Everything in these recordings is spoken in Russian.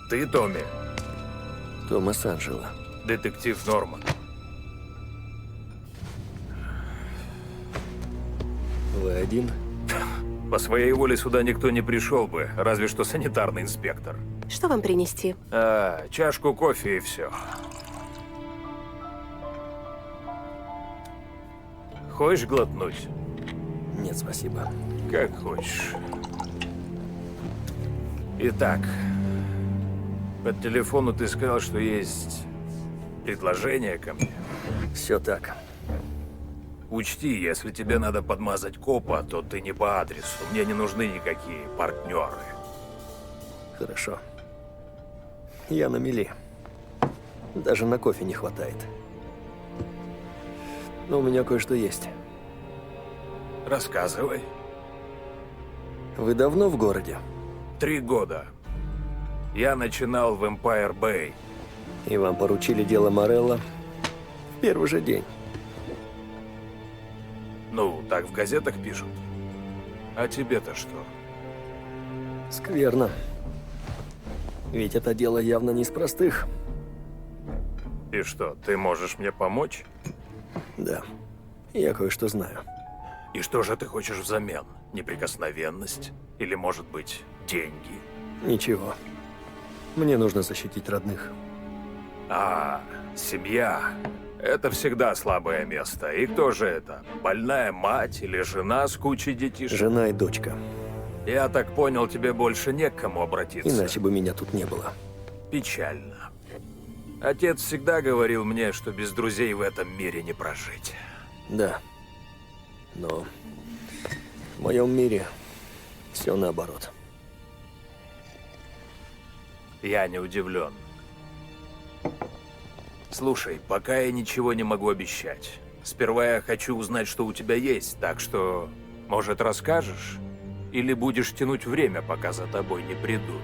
Ты, Томми? Томас Анджело. Детектив Норман. Вы один? По своей воле сюда никто не пришел бы, разве что санитарный инспектор. Что вам принести? Чашку кофе и все. Хочешь глотнуть? Нет, спасибо. Как хочешь. Итак, по телефону ты сказал, что есть предложение ко мне. Все так. Учти, если тебе надо подмазать копа, то ты не по адресу. Мне не нужны никакие партнеры. Хорошо. Я на мели. Даже на кофе не хватает. Но у меня кое-что есть. Рассказывай. Вы давно в городе? 3 года. Я начинал в Empire Bay. И вам поручили дело Морелло в первый же день. Ну, так в газетах пишут. А тебе-то что? Скверно. Ведь это дело явно не из простых. И что, ты можешь мне помочь? Да. Я кое-что знаю. И что же ты хочешь взамен? Неприкосновенность? Или, может быть, деньги? Ничего. Мне нужно защитить родных. Семья. Это всегда слабое место. И кто же это? Больная мать или жена с кучей детишек? Жена и дочка. Я так понял, тебе больше не к кому обратиться. Иначе бы меня тут не было. Печально. Отец всегда говорил мне, что без друзей в этом мире не прожить. Да. Но в моем мире все наоборот. Я не удивлен. Слушай, пока я ничего не могу обещать. Сперва я хочу узнать, что у тебя есть, так что, может, расскажешь? Или будешь тянуть время, пока за тобой не придут?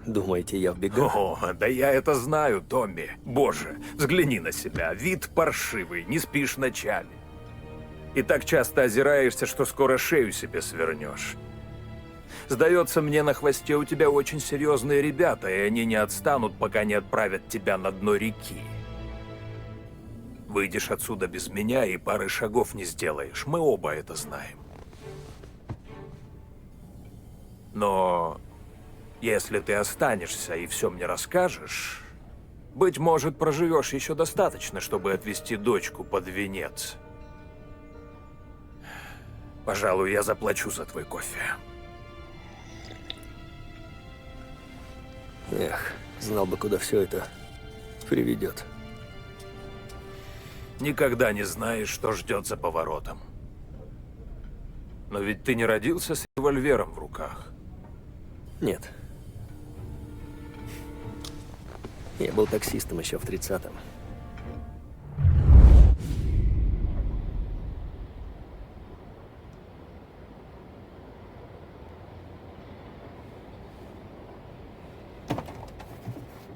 Думаете, я в бегах? О, да я это знаю, Томми. Боже, взгляни на себя. Вид паршивый, не спишь ночами. И так часто озираешься, что скоро шею себе свернешь. Сдается мне, на хвосте у тебя очень серьезные ребята, и они не отстанут, пока не отправят тебя на дно реки. Выйдешь отсюда без меня и пары шагов не сделаешь. Мы оба это знаем. Но если ты останешься и все мне расскажешь, быть может, проживешь еще достаточно, чтобы отвезти дочку под венец. Пожалуй, я заплачу за твой кофе. Эх, знал бы, куда все это приведет. Никогда не знаешь, что ждет за поворотом. Но ведь ты не родился с револьвером в руках. Нет. Я был таксистом еще в 30-м.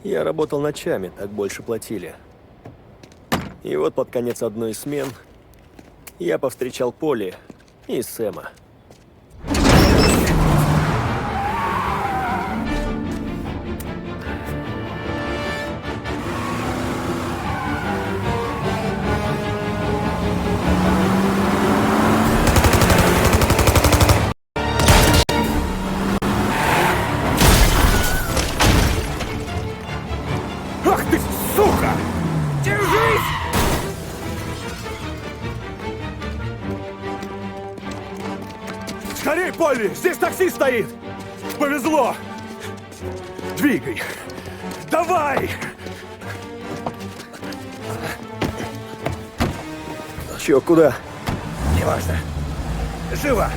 Я работал ночами, так больше платили. И вот под конец одной из смен я повстречал Поли и Сэма. Ах ты, сука! Держись! Скорей, Полли! Здесь такси стоит! Повезло! Двигай! Давай! Чё, куда? Неважно. Живо!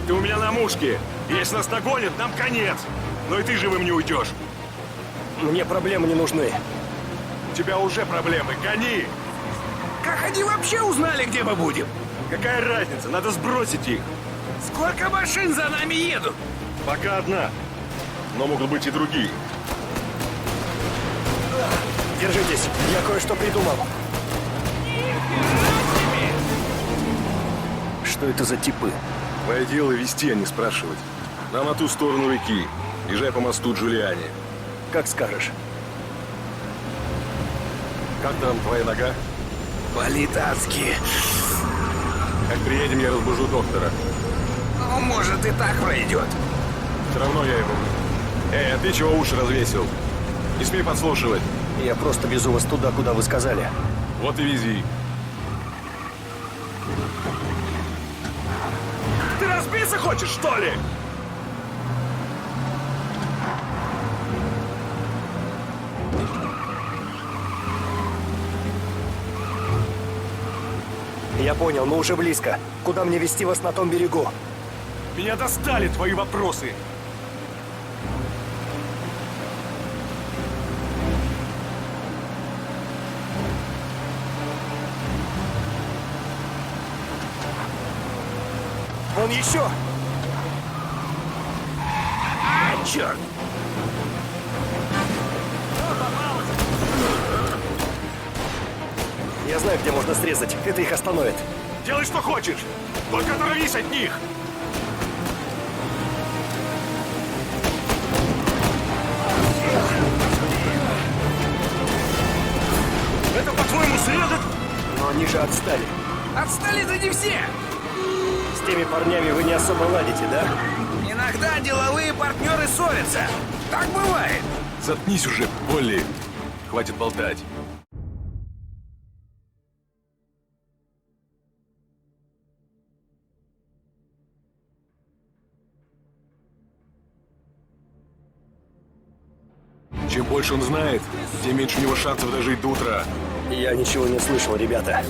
Ты у меня на мушке. Если нас нагонят, нам конец. Но и ты живым не уйдешь. Мне проблемы не нужны. У тебя уже проблемы. Гони! Как они вообще узнали, где мы будем? Какая разница? Надо сбросить их. Сколько машин за нами едут? Пока одна. Но могут быть и другие. Держитесь, я кое-что придумал. Что Что это за типы? Твое дело вести, а не спрашивать. Нам на ту сторону реки. Езжай по мосту Джулиани. Как скажешь. Как там твоя нога? Болит адски. Как приедем, я разбужу доктора. Ну, может, и так пройдет. Все равно я его... Эй, а ты чего уши развесил? Не смей подслушивать. Я просто везу вас туда, куда вы сказали. Вот и вези. Ты разбиться хочешь, что ли? Я понял, мы уже близко. Куда мне вести вас на том берегу? Меня достали твои вопросы. Вон еще! А, черт! Я знаю, где можно срезать. Это их остановит. Делай, что хочешь. Только оторвись от них. Это, по-твоему, срезать? Но они же отстали. Отстали-то не все! С теми парнями вы не особо ладите, да? Иногда деловые партнеры ссорятся. Так бывает. Заткнись уже, Полли. Хватит болтать. Чем больше он знает, тем меньше у него шансов дожить до утра. Я ничего не слышал, ребята.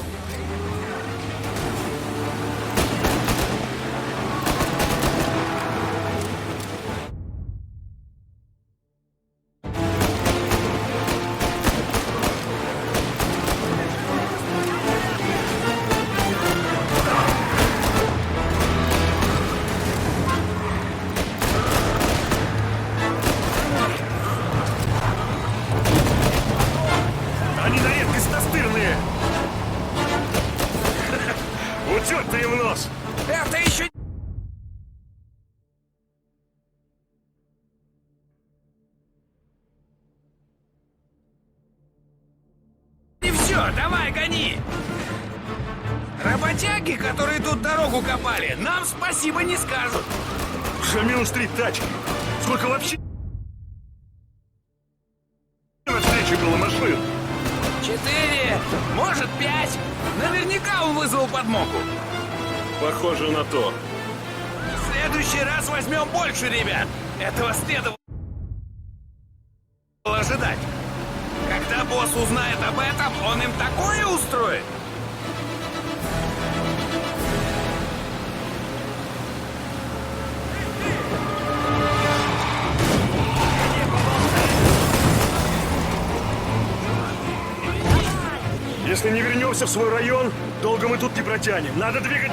Они на редкость настырные. Утер ты им нос. Это еще... Не все, давай, гони! Работяги, которые тут дорогу копали, нам спасибо не скажут. Уже минус 3 тачки. Сколько вообще на встрече было машин? 4, может 5. Наверняка он вызвал подмогу. Похоже на то. В следующий раз возьмем больше ребят. Этого следовало ожидать. Когда босс узнает об этом, он им такое устроит. Если не вернемся в свой район, долго мы тут не протянем. Надо двигать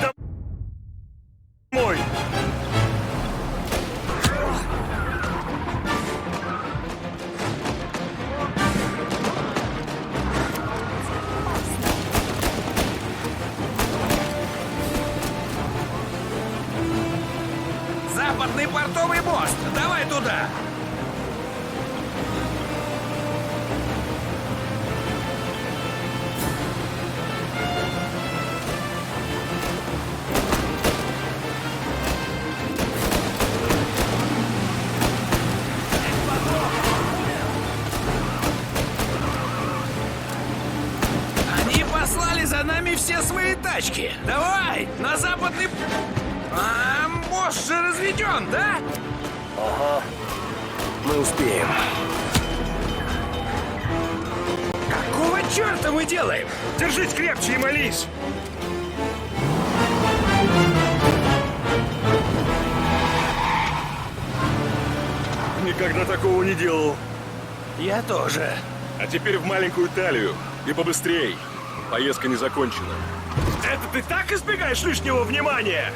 домой. Западный портовый мост. Давай туда. Они послали за нами все свои тачки. Давай, на западный... А, мост же разведен, да? Ага. Мы успеем. Какого черта мы делаем? Держись крепче и молись. Никогда такого не делал. Я тоже. А теперь в маленькую Италию. И побыстрей. Поездка не закончена. Это ты так избегаешь лишнего внимания?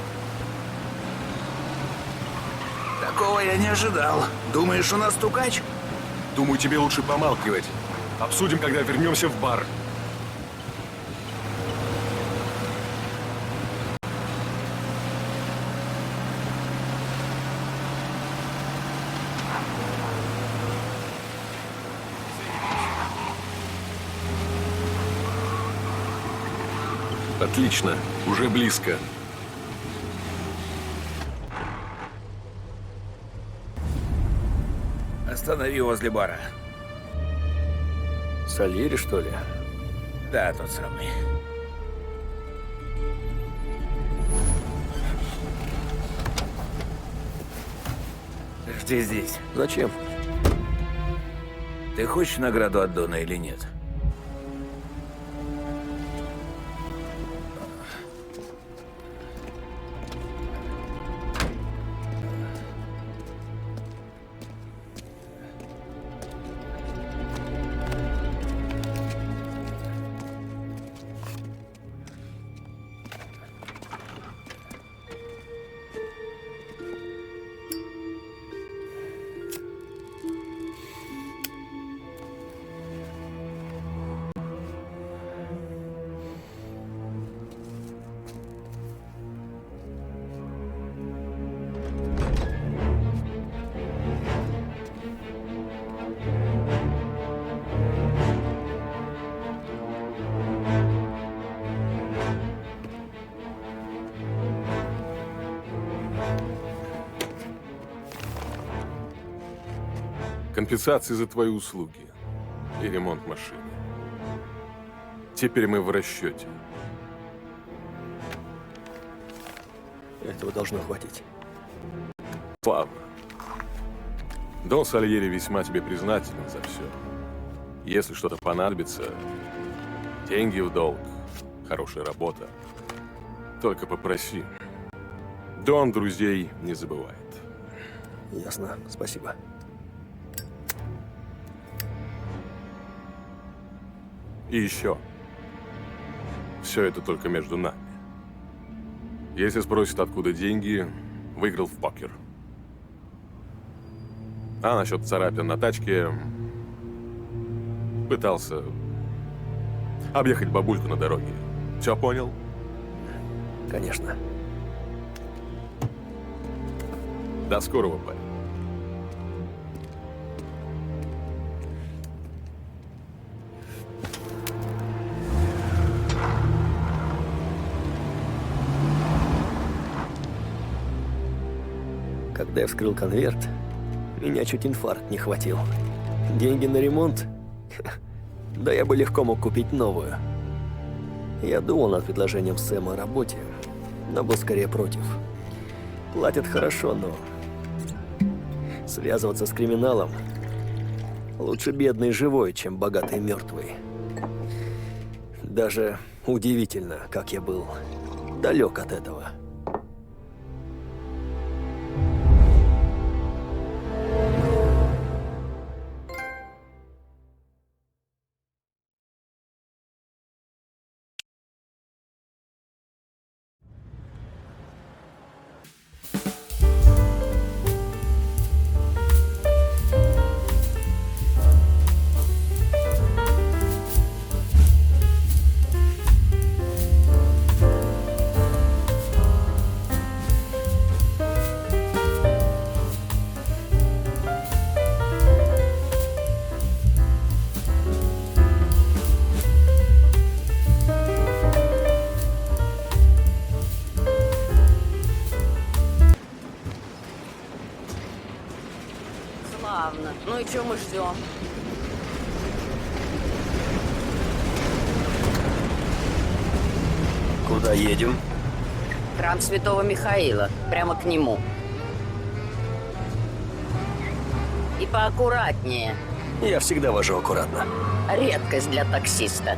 Такого я не ожидал. Думаешь, у нас стукач? Думаю, тебе лучше помалкивать. Обсудим, когда вернемся в бар. Отлично, уже близко. Останови возле бара. Сальери, что ли? Да, тот самый. Жди здесь. Зачем? Ты хочешь награду от Дона или нет? Компенсации за твои услуги и ремонт машины. Теперь мы в расчете. Этого должно хватить. Слава. Дон Сальери весьма тебе признателен за все. Если что-то понадобится, деньги в долг, хорошая работа. Только попроси. Дон друзей не забывает. Ясно, спасибо. И еще. Все это только между нами. Если спросят, откуда деньги, выиграл в покер. А насчет царапин на тачке... Пытался объехать бабульку на дороге. Все понял? Конечно. До скорого, парень. Когда я вскрыл конверт, меня чуть инфаркт не хватил. Деньги на ремонт? Да я бы легко мог купить новую. Я думал над предложением Сэма о работе, но был скорее против. Платят хорошо, но... связываться с криминалом лучше бедный живой, чем богатый мертвый. Даже удивительно, как я был далек от этого. Славно. Ну и что мы ждем? Куда едем? Храм Святого Михаила. Прямо к нему. И поаккуратнее. Я всегда вожу аккуратно. Редкость для таксиста.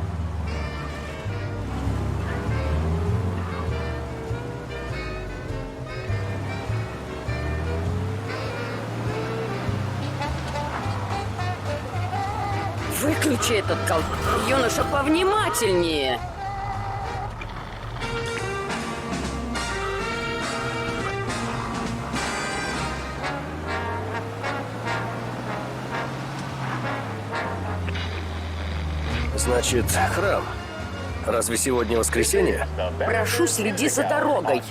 Выключи этот юноша, повнимательнее. Значит, храм. Разве сегодня воскресенье? Прошу, следи за дорогой.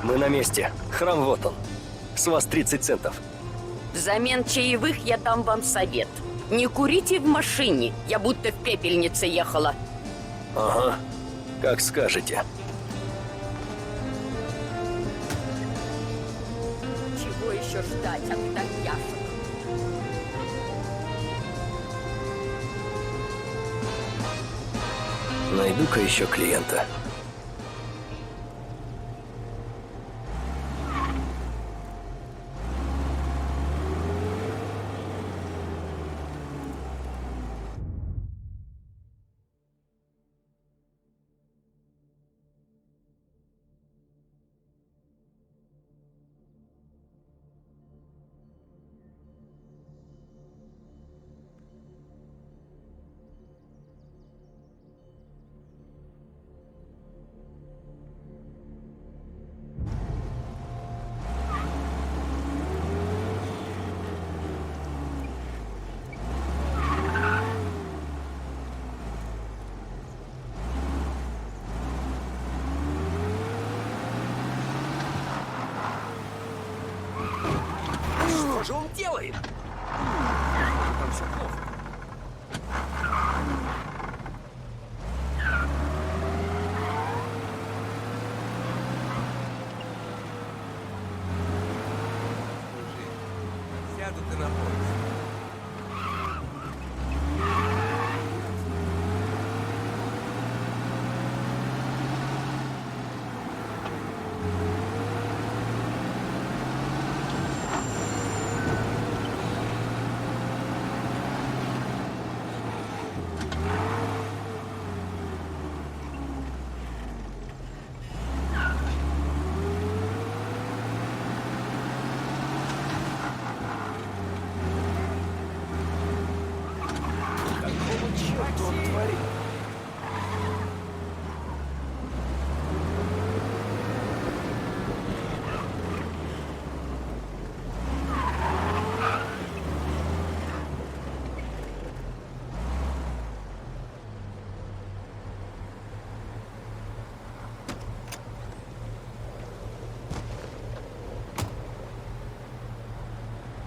Мы на месте. Храм вот он. С вас 30 центов. Взамен чаевых я дам вам совет. Не курите в машине, я будто в пепельнице ехала. Ага. Как скажете. Чего еще ждать от тольяшек? Найду-ка еще клиента. Что же он делает? Там все плохо. Сяду ты на поезд.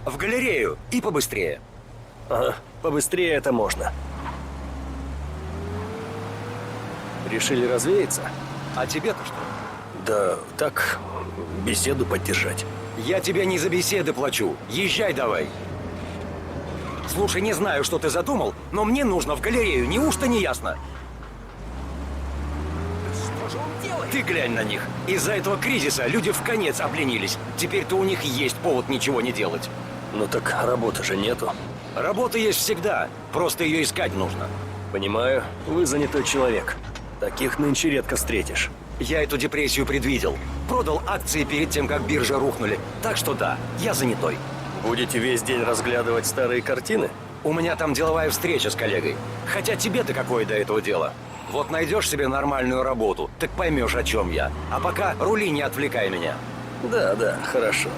В галерею и побыстрее. Ага, побыстрее это можно. Решили развеяться? А тебе-то что? Да так, беседу поддержать. Я тебе не за беседы плачу. Езжай давай. Слушай, не знаю, что ты задумал, но мне нужно в галерею. Неужто не ясно? Что же он делает? Ты глянь на них. Из-за этого кризиса люди в конец обленились. Теперь-то у них есть повод ничего не делать. Ну так работы же нету. Работа есть всегда. Просто ее искать нужно. Понимаю, вы занятой человек. Таких нынче редко встретишь. Я эту депрессию предвидел. Продал акции перед тем, как биржи рухнули. Так что да, я занятой. Будете весь день разглядывать старые картины? У меня там деловая встреча с коллегой. Хотя тебе-то какое до этого дело? Вот найдешь себе нормальную работу, так поймешь, о чем я. А пока рули, не отвлекай меня. Да, хорошо.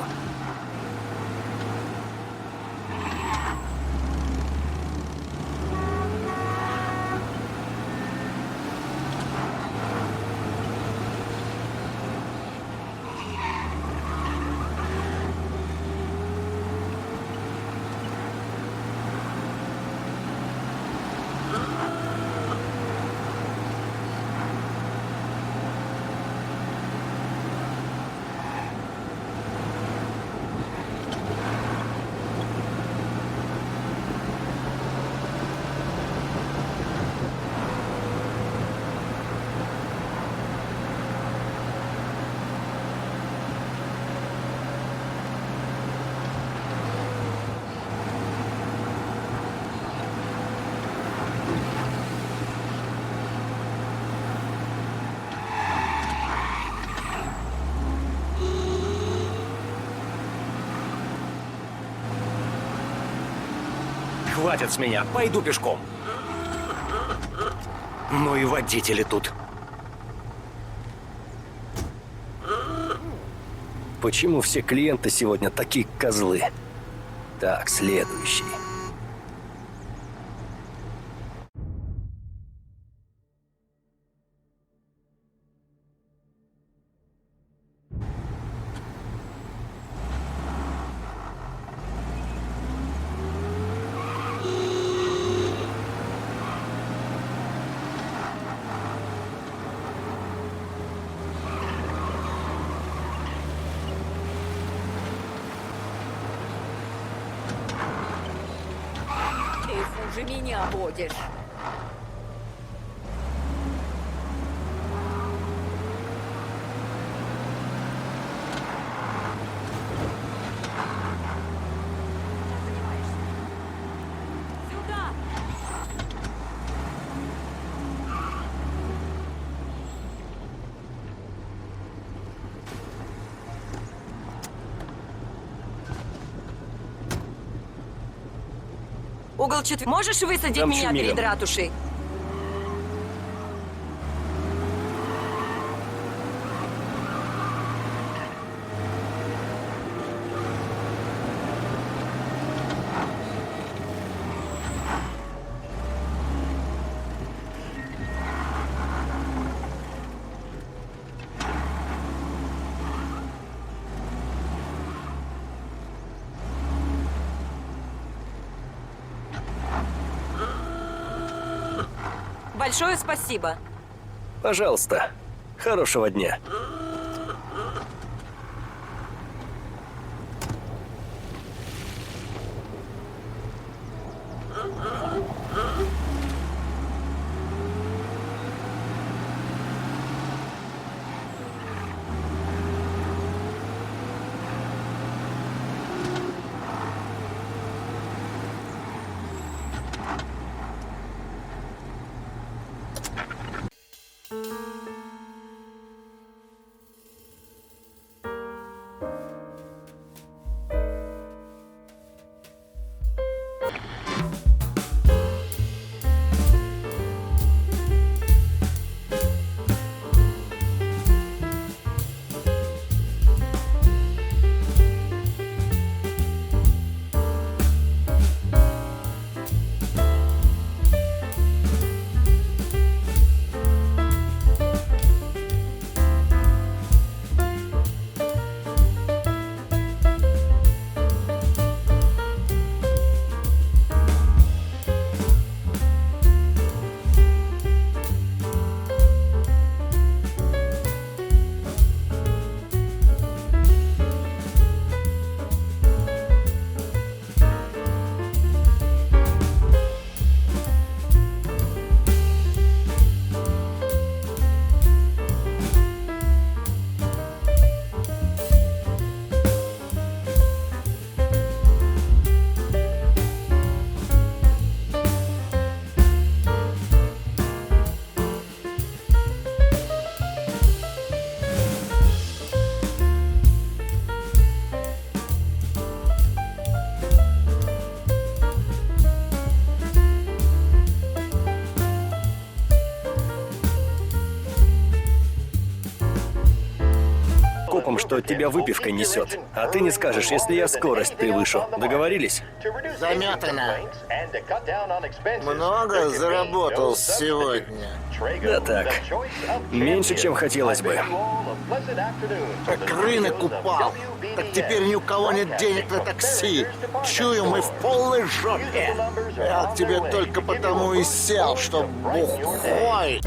Хватит с меня, пойду пешком. Ну и водители тут. Почему все клиенты сегодня такие козлы? Так, следующий. же меня водишь. Сюда! Угол 4. Можешь высадить Там меня мигом. перед ратушей? Большое спасибо. Пожалуйста. Хорошего дня. Копам, что тебя выпивкой несет. А ты не скажешь, если я скорость превышу. Договорились? Заметано. Много заработал сегодня. Да так. Меньше, чем хотелось бы. Как рынок упал. Так теперь ни у кого нет денег на такси. Чую, мы в полной жопе. Я к тебе только потому и сел, что бухой.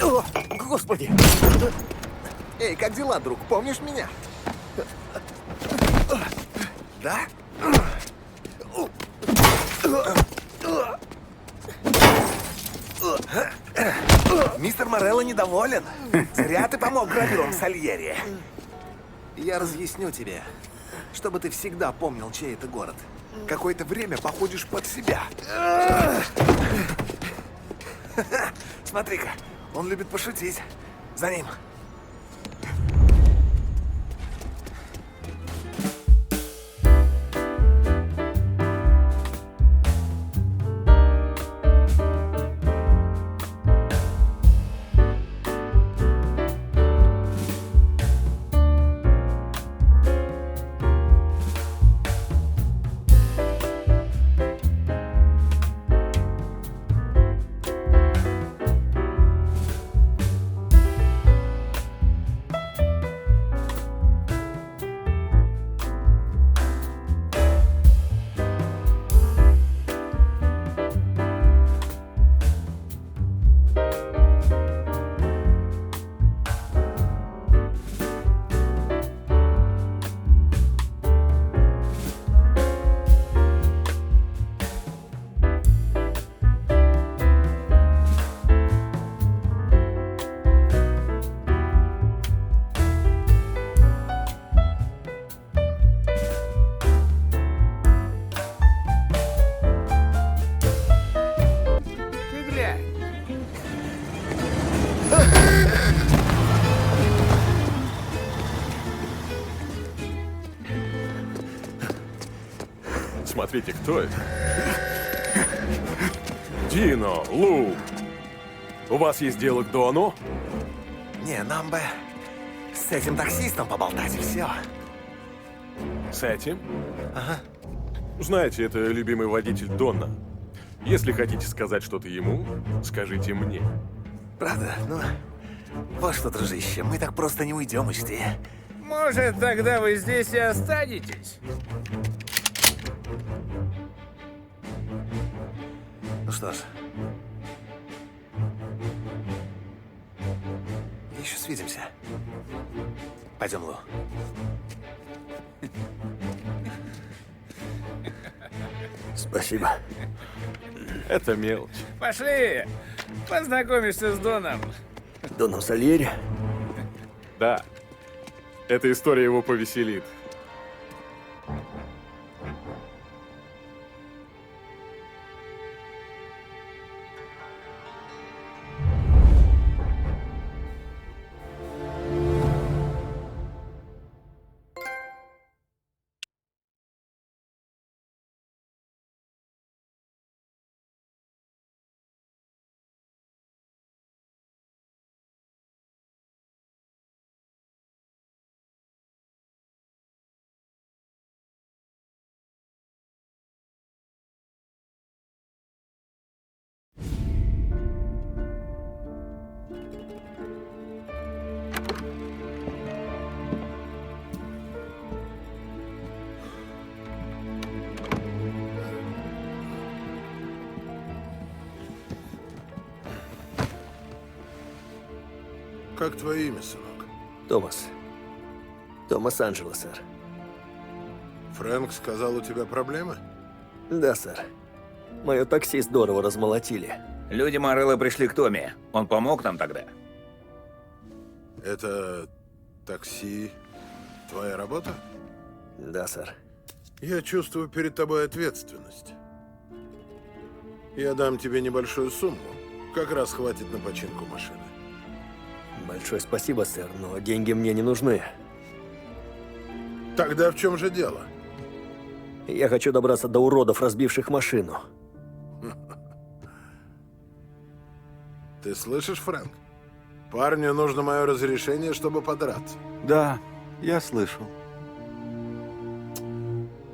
О, господи! Эй, как дела, друг? Помнишь меня? Да? Мистер Морелло недоволен. Зря ты помог гравюрам Сальери. Я разъясню тебе, чтобы ты всегда помнил, чей это город. Какое-то время походишь под себя. Смотри-ка, он любит пошутить. За ним. Ты глянь. Смотрите, кто это? Дино, Лу. У вас есть дело к Дону? Не, нам бы с этим таксистом поболтать, и все. С этим? Ага. Знаете, это любимый водитель Дона. Если хотите сказать что-то ему, скажите мне. Правда? Ну, вот что, дружище, мы так просто не уйдем, учти. Может, тогда вы здесь и останетесь? Ну что ж. Еще свидимся. Пойдем, Лу. Спасибо. Это мелочь. Пошли, познакомишься с Доном. Доном Сальери? Да. Эта история его повеселит. Как твое имя, сынок? Томас. Томас Анджело, сэр. Фрэнк сказал, у тебя проблемы? Да, сэр. Мое такси здорово размолотили. Люди Морелло пришли к Томми. Он помог нам тогда. Это такси твоя работа? Да, сэр. Я чувствую перед тобой ответственность. Я дам тебе небольшую сумму. Как раз хватит на починку машины. Большое спасибо, сэр, но деньги мне не нужны. Тогда в чем же дело? Я хочу добраться до уродов, разбивших машину. Ты слышишь, Фрэнк? Парню нужно мое разрешение, чтобы подраться. Да, я слышал.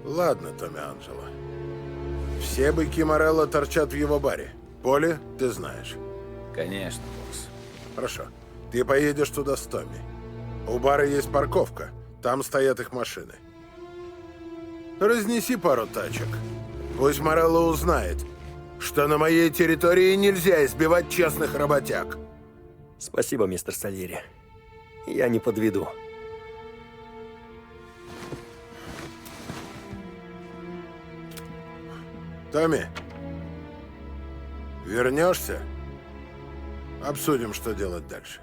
Ладно, Томми Анджело. Все быки Морелло торчат в его баре. Поле, ты знаешь. Конечно, босс. Хорошо. Ты поедешь туда с Томми. У бара есть парковка. Там стоят их машины. Разнеси пару тачек. Пусть Морелло узнает, что на моей территории нельзя избивать честных работяг. Спасибо, мистер Сальери. Я не подведу. Томми, вернешься? Обсудим, что делать дальше.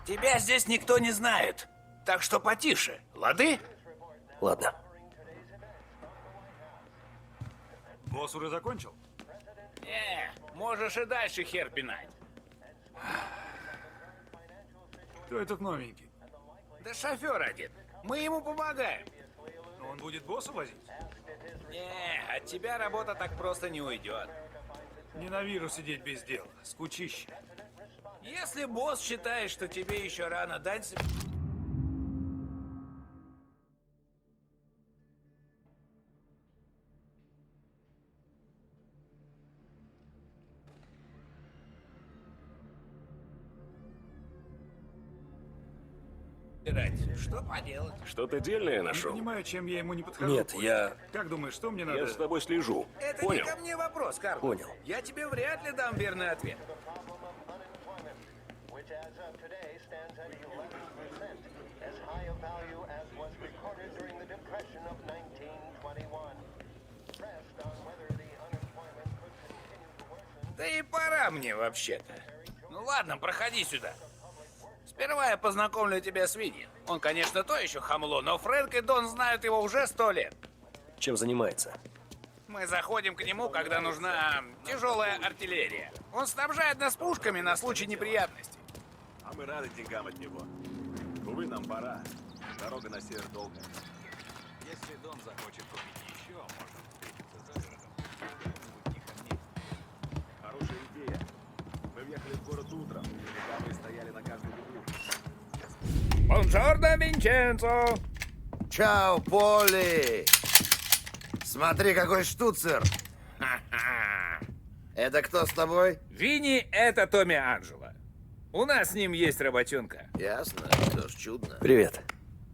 Тебя здесь никто не знает. Так что потише, лады? Ладно. Босс уже закончил? Не, можешь и дальше хер пинать. Кто этот новенький? Да шофер один. Мы ему помогаем. Но он будет боссу возить? Не, от тебя работа так просто не уйдет. Ненавижу сидеть без дела. Скучище. Если босс считает, что тебе еще рано, дать себе... Что поделать? Что-то дельное Не нашел? понимаю, чем я ему не подхожу. Нет, я... Как думаешь, что мне надо? Я за тобой слежу. Это Понял? не ко мне вопрос, Карл. Понял. Я тебе вряд ли дам верный ответ. Да и пора мне вообще-то. Ну ладно, проходи сюда. Сперва я познакомлю тебя с Винни. Он, конечно, то еще хамло, но Фрэнк и Дон знают его уже 100 лет. Чем занимается? Мы заходим к нему, когда нужна тяжелая артиллерия. Он снабжает нас пушками на случай неприятностей. А мы рады деньгам от него. Увы, нам пора. Дорога на север долгая. Если Дон захочет купить еще, можно встретиться за городом. В каком-нибудь тихом месте. Хорошая идея. Мы въехали в город утром, и камеры стояли на каждом углу. Бонжорно, Винченцо! Чао, Поли! Смотри, какой штуцер! Это кто с тобой? Винни — это Томми Анджело. У нас с ним есть работенка. Ясно, что ж, чудно. Привет.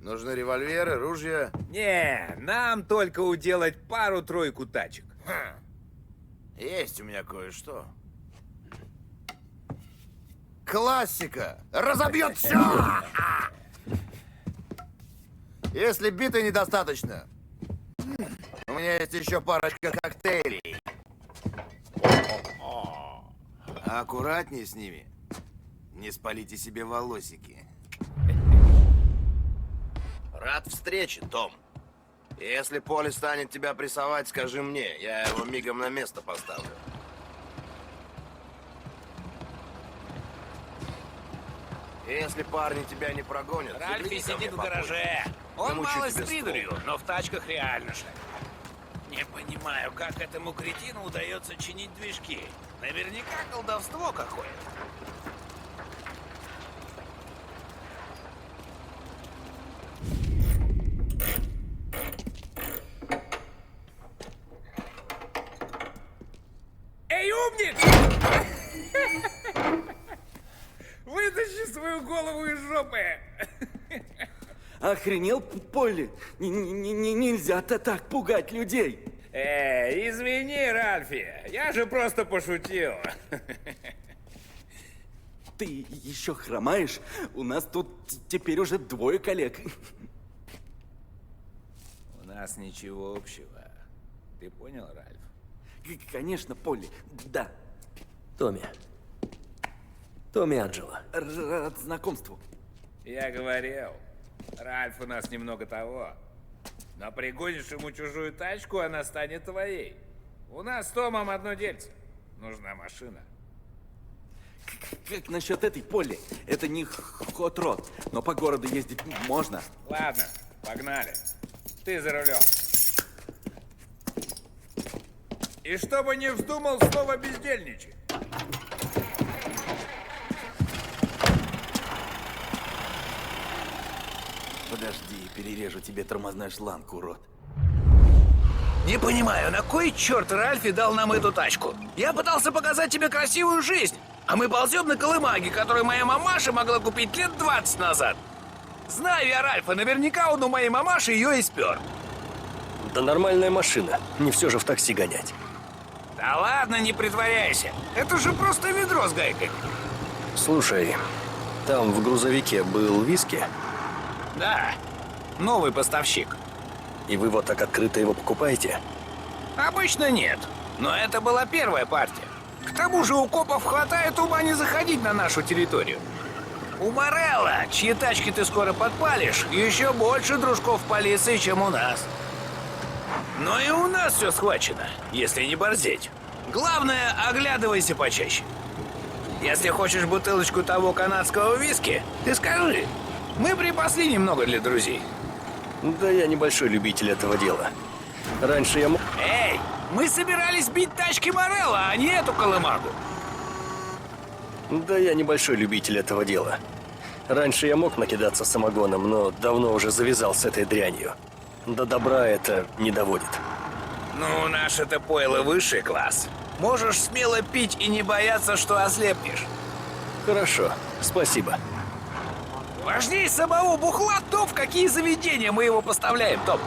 Нужны револьверы, ружья? Не, нам только уделать пару-тройку тачек. Есть у меня кое-что. Классика! Разобьет все! Если биты недостаточно, у меня есть еще парочка коктейлей. Аккуратнее с ними. Не спалите себе волосики. Рад встрече, Том. Если Поли станет тебя прессовать, скажи мне. Я его мигом на место поставлю. Если парни тебя не прогонят... Ральфи загляни ко мне сидит в попозже. гараже. Он Намучу малость тебе с придурью, но в тачках реально шаг. Не понимаю, как этому кретину удается чинить движки. Наверняка колдовство какое-то. Эй, умник! Вытащи свою голову из жопы! Охренел, Полли? Нельзя так пугать людей. Извини, Ральфи, я же просто пошутил. Ты еще хромаешь? У нас тут теперь уже 2 коллег. У нас ничего общего. Ты понял, Ральф? Конечно, Полли, да. Томми. Томми Анджело. Рад знакомству. Я говорил, Ральф у нас немного того. Но пригонишь ему чужую тачку, она станет твоей. У нас с Томом одно дельце. Нужна машина. Как насчет этой, Полли? Это не хот-род, но по городу ездить можно. Ладно, погнали. Ты за рулем. И чтобы не вздумал снова бездельничать. Подожди, перережу тебе тормозной шланг, урод. Не понимаю, на кой черт Ральфи дал нам эту тачку? Я пытался показать тебе красивую жизнь, а мы ползем на колымаге, которую моя мамаша могла купить лет 20 назад. Знаю я Ральфа, наверняка он у моей мамаши ее и спер. Да нормальная машина. Не все же в такси гонять. Да ладно, не притворяйся. Это же просто ведро с гайками. Слушай, там в грузовике был виски, Да, новый поставщик. и вы вот так открыто его покупаете? Обычно нет, но это была первая партия. К тому же у копов хватает ума не заходить на нашу территорию. У Морелла, чьи тачки ты скоро подпалишь, еще больше дружков полиции, чем у нас. Но и у нас все схвачено, если не борзеть. Главное, оглядывайся почаще. Если хочешь бутылочку того канадского виски, ты скажи. Мы припасли немного для друзей. Да я небольшой любитель этого дела. Раньше я мог... Эй, мы собирались бить тачки Морелла, а не эту колымагу. Да я небольшой любитель этого дела. Раньше я мог накидаться самогоном, но давно уже завязал с этой дрянью. До добра это не доводит. Ну, наше-то пойло высший класс. Можешь смело пить и не бояться, что ослепнешь. Хорошо, спасибо. Важнее самого бухла то, в какие заведения мы его поставляем, Том.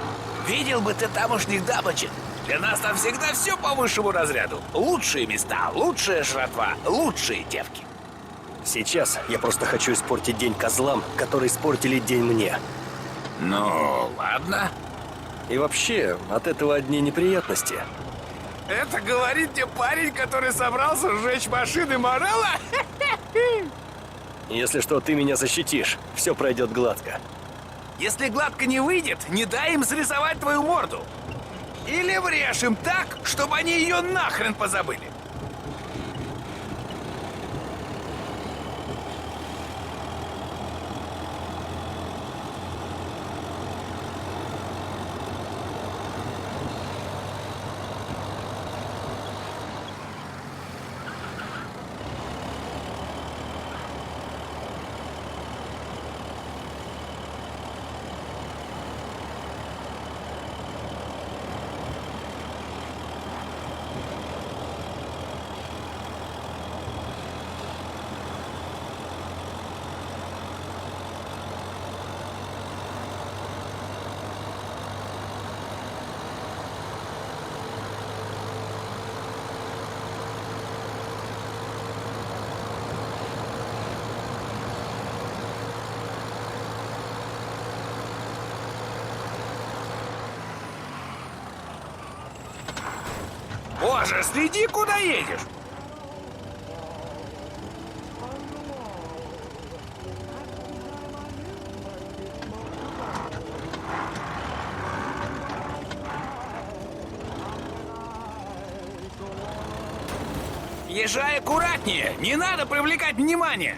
Видел бы ты тамошних дамочек. Для нас там всегда все по высшему разряду. Лучшие места, лучшая жратва, лучшие девки. Сейчас я просто хочу испортить день козлам, которые испортили день мне. Ну, ладно. И вообще, от этого одни неприятности. Это говорит тебе парень, который собрался сжечь машины Морелла? Если что, ты меня защитишь. Все пройдет гладко. Если гладко не выйдет, не дай им срисовать твою морду. Или врежь им так, чтобы они ее нахрен позабыли. Боже, следи, куда едешь! Езжай аккуратнее, не надо привлекать внимание!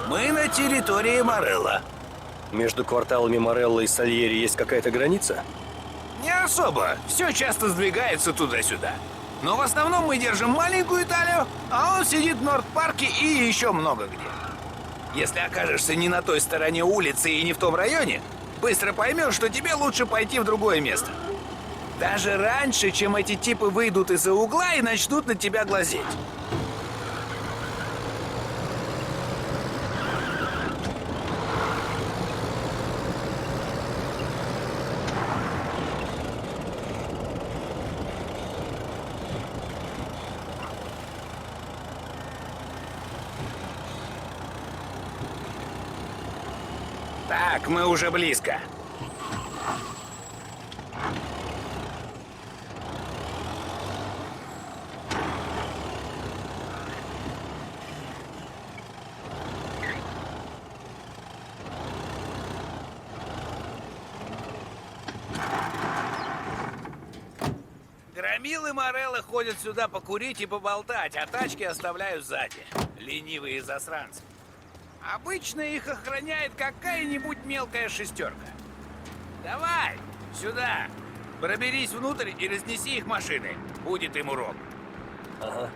Мы на территории Морелла. Между кварталами Морелла и Сальери есть какая-то граница? Не особо. Все часто сдвигается туда-сюда. Но в основном мы держим маленькую Италию, а он сидит в Норд-парке и еще много где. Если окажешься не на той стороне улицы и не в том районе, быстро поймешь, что тебе лучше пойти в другое место. Даже раньше, чем эти типы выйдут из-за угла и начнут на тебя глазеть. Так, мы уже близко. Громилы Мореллы ходят сюда покурить и поболтать, а тачки оставляют сзади. Ленивые засранцы. Обычно их охраняет какая-нибудь мелкая шестерка. Давай, сюда. Проберись внутрь и разнеси их машины. Будет им урок. Ага.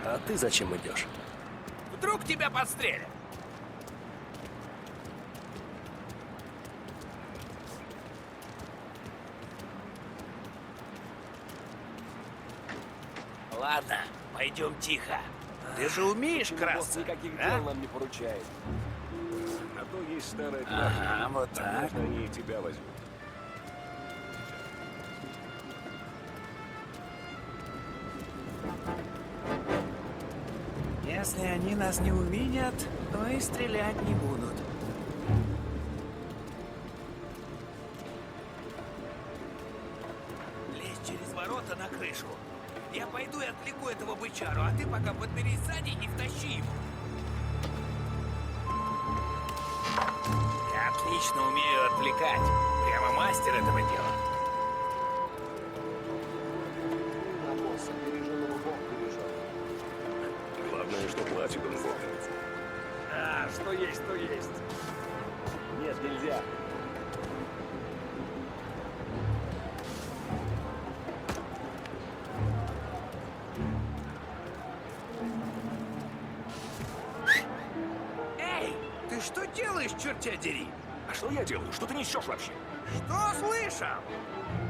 А ты зачем идешь? Вдруг тебя подстрелят. Ладно, пойдем тихо. Ты же умеешь красться, никаких а? дел нам не поручает. А то есть старая Ага, вот так. Возможно, они и тебя возьмут. Если они нас не увидят, то и стрелять не будут. Лезь через ворота на крышу. Я пойду и отвлеку этого бычару, а ты пока подберись сзади и втащи его. Я отлично умею отвлекать. Прямо мастер этого дела. Главное, что платит он вовремя. А, что есть, то есть. Нет, нельзя. Эй, ты что делаешь, черт тебя дери? А что я делаю? Что ты несешь вообще? Что слышал?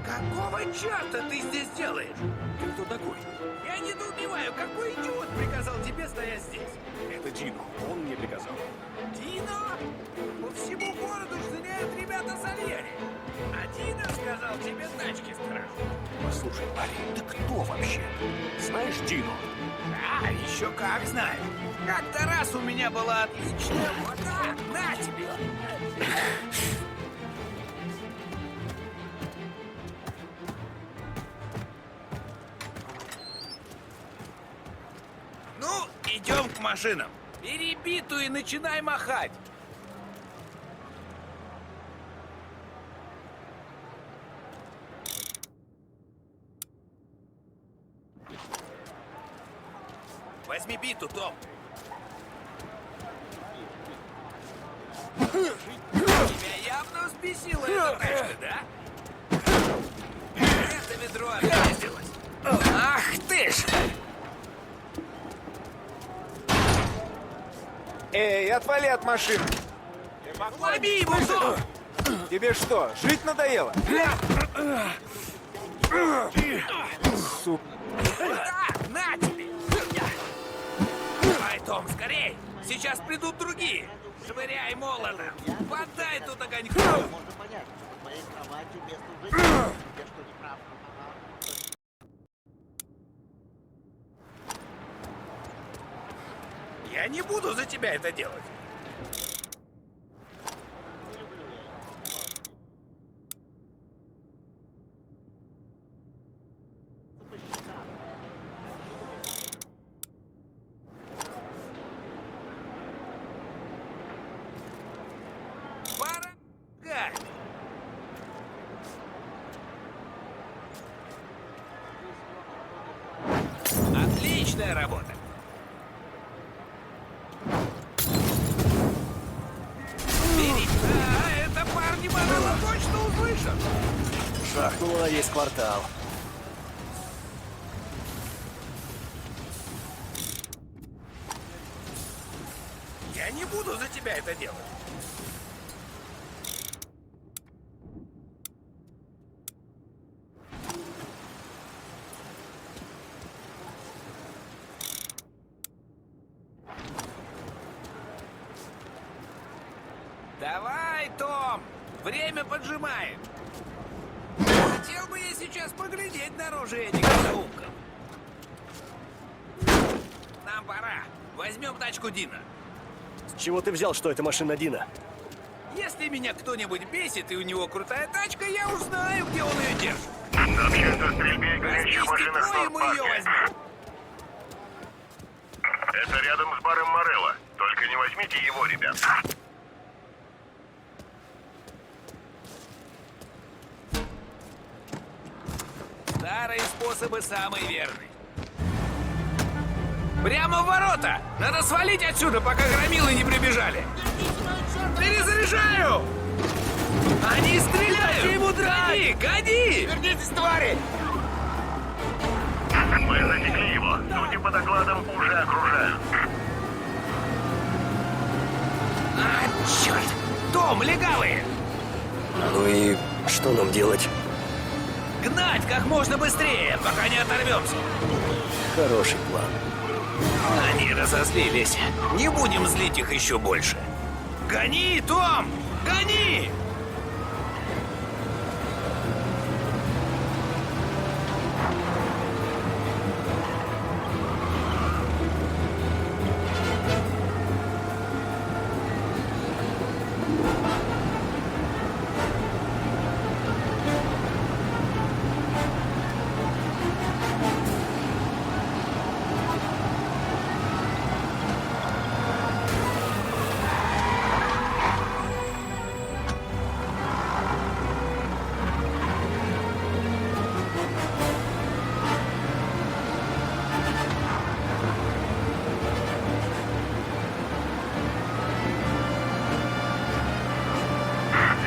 Какого черта ты здесь делаешь? Ты кто такой? Я недоумеваю, какой идиот приказал тебе стоять здесь? Это Дино. Он мне приказал. Дино? По всему городу шныряют ребята Сальери. А Дино сказал тебе тачки страшны. Послушай, парень, ты кто вообще? Знаешь Дино? Да, еще как знаю. Как-то раз у меня была отличная вода. На тебе! Ну, идем к машинам. Бери биту и начинай махать. Возьми биту, Том. Тебя явно взбесила эта тачка, да? Это ведро объездилось. Ах ты ж! Эй, отвали от машины! Лови его, Том! Тебе что, жить надоело? Сука. Да, на тебе! Давай, Том, скорей! Сейчас придут другие! Швыряй молотом! Подай тут огоньку! Я не буду за тебя это делать! Пора гать! Отличная работа! Бери! Это парни Морелло точно услышат! Шахнула на весь квартал. Я не буду за тебя это делать! Давай, Том! Время поджимает! Хотел бы я сейчас поглядеть на рожи этих недоумков. Нам пора. Возьмем тачку Дина. С чего ты взял, что это машина Дина? Если меня кто-нибудь бесит и у него крутая тачка, я узнаю, где он ее держит. Сообщают о стрельбе и горящих машинах в Стекло, и мы ее парке. возьмем. Это рядом с баром Морелло. Только не возьмите его, ребят. Старые способы самые верные. Прямо в ворота! Надо свалить отсюда, пока громилы не прибежали! Перезаряжаю! Они стреляют! Ему гони! Гони! Вернитесь, твари! Мы засекли его. Судя по докладам, уже окружают. А, черт! Том, легавые! Ну и что нам делать? К Угнать как можно быстрее, пока не оторвемся. Хороший план. Они разозлились. Не будем злить их еще больше. Гони, Том! Гони!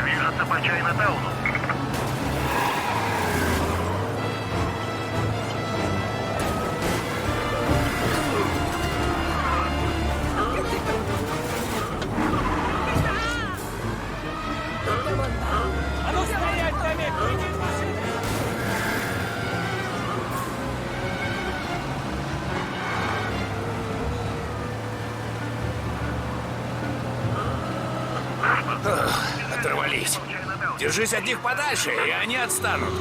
Движется по Чайна-тауну. А ну стоять, Томми! Иди из машины! Оторвались. Держись от них подальше, и они отстанут.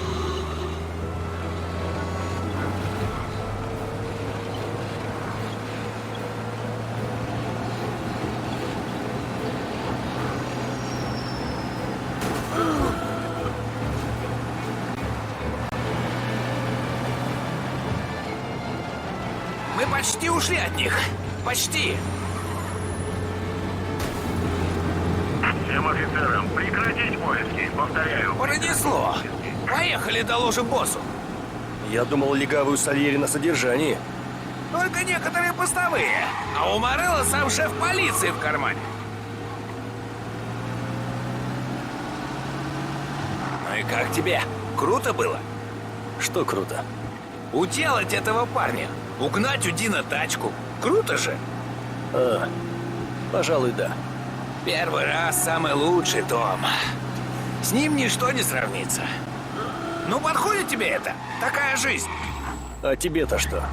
Мы почти ушли от них. Почти. Всем офицерам прекратить поиски. Повторяю. Пронесло. Поехали, доложим боссу. Я думал, легавую Сальери на содержании. Только некоторые постовые. А у Морелла сам шеф полиции в кармане. Ну и как тебе? Круто было? Что круто? Уделать этого парня. Угнать у Дина тачку. Круто же. Пожалуй, да. Первый раз самый лучший, Том. С ним ничто не сравнится. Ну, подходит тебе это? Такая жизнь. А тебе-то что?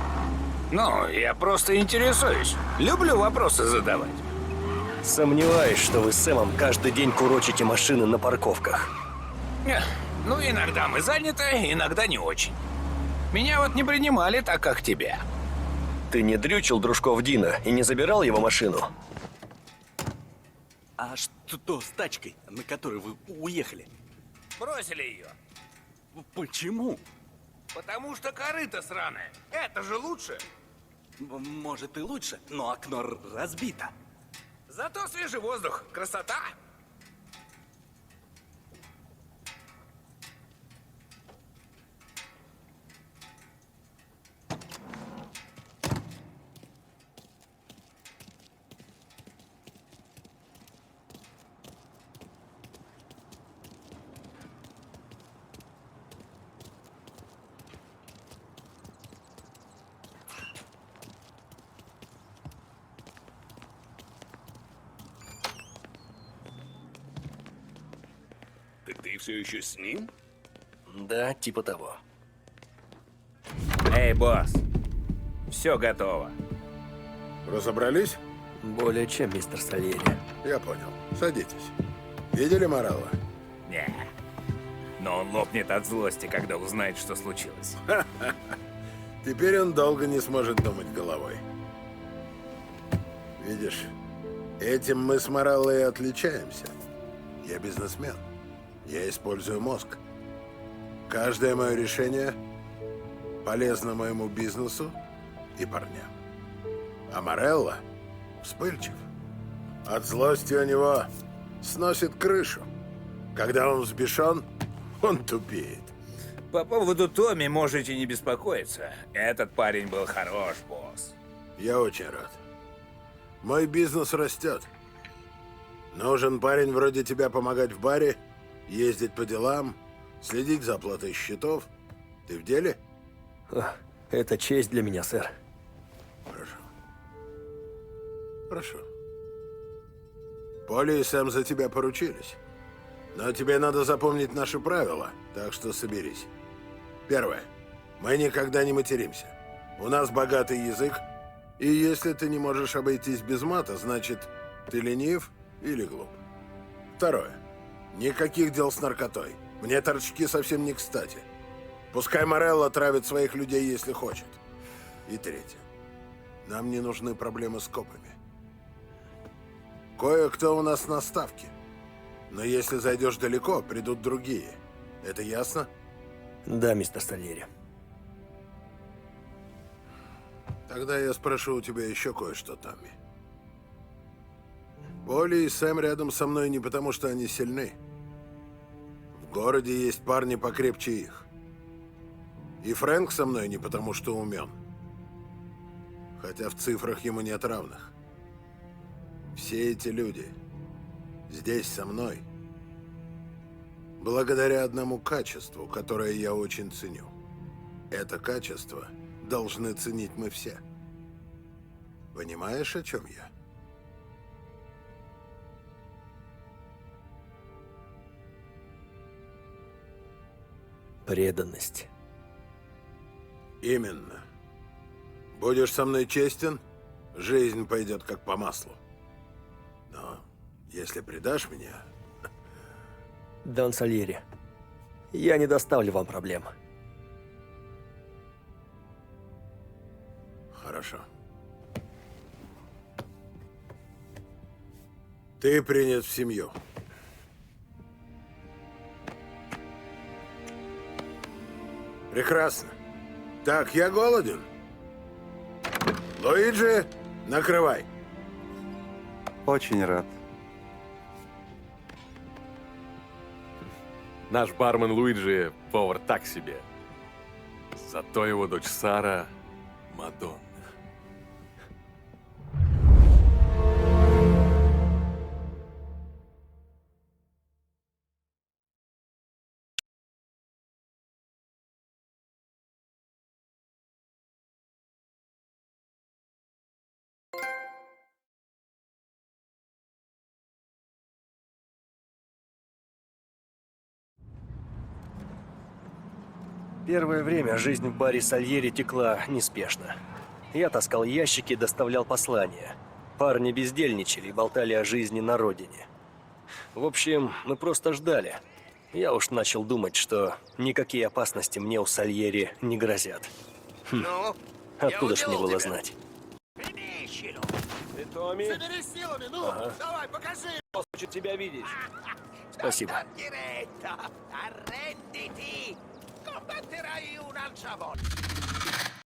Ну, я просто интересуюсь. Люблю вопросы задавать. Сомневаюсь, что вы с Сэмом каждый день курочите машины на парковках. Ну, иногда мы заняты, иногда не очень. Меня вот не принимали так, как тебя. Ты не дрючил дружков Дина и не забирал его машину? А что с тачкой, на которой вы уехали? Бросили ее. Почему? Потому что корыто сраное. Это же лучше. Может и лучше, но окно разбито. Зато свежий воздух. Красота. Так ты все еще с ним? Да, типа того. Эй, босс. Все готово. Разобрались? Более чем, мистер Сальери. Я понял. Садитесь. Видели Морелла? Не. Но он лопнет от злости, когда узнает, что случилось. Теперь он долго не сможет думать головой. Видишь, этим мы с Мореллой и отличаемся. Я бизнесмен. Я использую мозг. Каждое мое решение полезно моему бизнесу и парням. А Морелла вспыльчив. От злости у него сносит крышу. Когда он взбешен, он тупеет. По поводу Томми можете не беспокоиться. Этот парень был хорош, босс. Я очень рад. Мой бизнес растет. Нужен парень вроде тебя помогать в баре, ездить по делам, следить за оплатой счетов. Ты в деле? Это честь для меня, сэр. Хорошо. Хорошо. Поли и Сэм за тебя поручились. Но тебе надо запомнить наши правила, так что соберись. Первое. Мы никогда не материмся. У нас богатый язык, и если ты не можешь обойтись без мата, значит, ты ленив или глуп. Второе. Никаких дел с наркотой. Мне торчки совсем не кстати. Пускай Морелло травит своих людей, если хочет. И третье. Нам не нужны проблемы с копами. Кое-кто у нас на ставке. Но если зайдешь далеко, придут другие. Это ясно? Да, мистер Сальери. Тогда я спрошу у тебя еще кое-что, Томми. Поли и Сэм рядом со мной не потому, что они сильны. В городе есть парни покрепче их. И Фрэнк со мной не потому, что умен. Хотя в цифрах ему нет равных. Все эти люди здесь со мной благодаря одному качеству, которое я очень ценю. Это качество должны ценить мы все. Понимаешь, о чем я? Преданность. Именно. Будешь со мной честен, жизнь пойдет как по маслу. Но если предашь меня... Дон Сальери, я не доставлю вам проблем. Хорошо. Ты принят в семью. Прекрасно. Так, я голоден. Луиджи, накрывай. Очень рад. Наш бармен Луиджи – повар так себе. Зато его дочь Сара – Мадонна. Первое время жизнь в баре Сальери текла неспешно. Я таскал ящики и доставлял послания. Парни бездельничали и болтали о жизни на родине. В общем, мы просто ждали. Я уж начал думать, что никакие опасности мне у Сальери не грозят. Ну, Откуда ж мне было знать? Ты Томми? Соберись силами, ну! Ага. Давай, покажи! Хочу тебя видеть. Спасибо. Arrenditi! Combatterai un altra volta!